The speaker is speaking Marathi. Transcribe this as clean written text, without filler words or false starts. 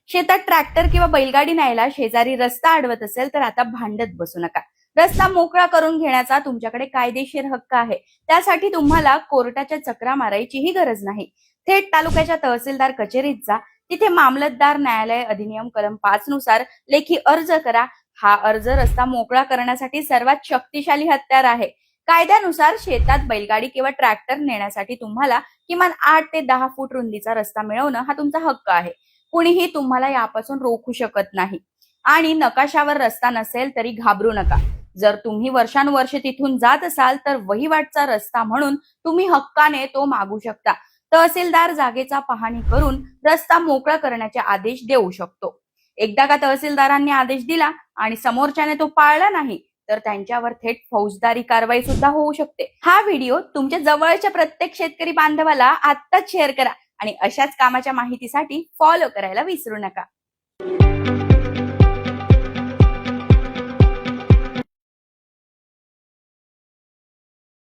शेतात ट्रॅक्टर किंवा बैलगाडी न्यायला शेजारी रस्ता अडवत असेल तर आता भांडत बसू नका. रस्ता मोकळा करून घेण्याचा तुमच्याकडे कायदेशीर हक्क आहे. त्यासाठी तुम्हाला कोर्टाच्या चक्रा मारायचीही गरज नाही. थेट तालुक्याच्या तहसीलदार कचेरीत जा. तिथे मामलतदार न्यायालय अधिनियम कलम 5 नुसार लेखी अर्ज करा. हा अर्ज रस्ता मोकळा करण्यासाठी सर्वात शक्तिशाली हत्यार आहे. कायद्यानुसार शेतात बैलगाडी किंवा ट्रॅक्टर नेण्यासाठी तुम्हाला किमान 8 ते 10 फूट रुंदीचा रस्ता मिळवणं हा तुमचा हक्क आहे. कुणीही तुम्हाला यापासून रोखू शकत नाही. आणि नकाशावर रस्ता नसेल तरी घाबरू नका. जर तुम्ही वर्षानुवर्ष तिथून जात असाल तर वहिवाटचा रस्ता म्हणून तुम्ही हक्काने तो मागू शकता. तहसीलदार जागेचा पाहणी करून रस्ता मोकळा करण्याचे आदेश देऊ शकतो. एकदा का तहसीलदारांनी आदेश दिला आणि समोरच्याने तो पाळला नाही तर त्यांच्यावर थेट फौजदारी कारवाई सुद्धा होऊ शकते. हा व्हिडिओ तुमच्या जवळच्या प्रत्येक शेतकरी बांधवाला आत्ताच शेअर करा आणि अशाच कामाच्या माहितीसाठी फॉलो करायला विसरू नका.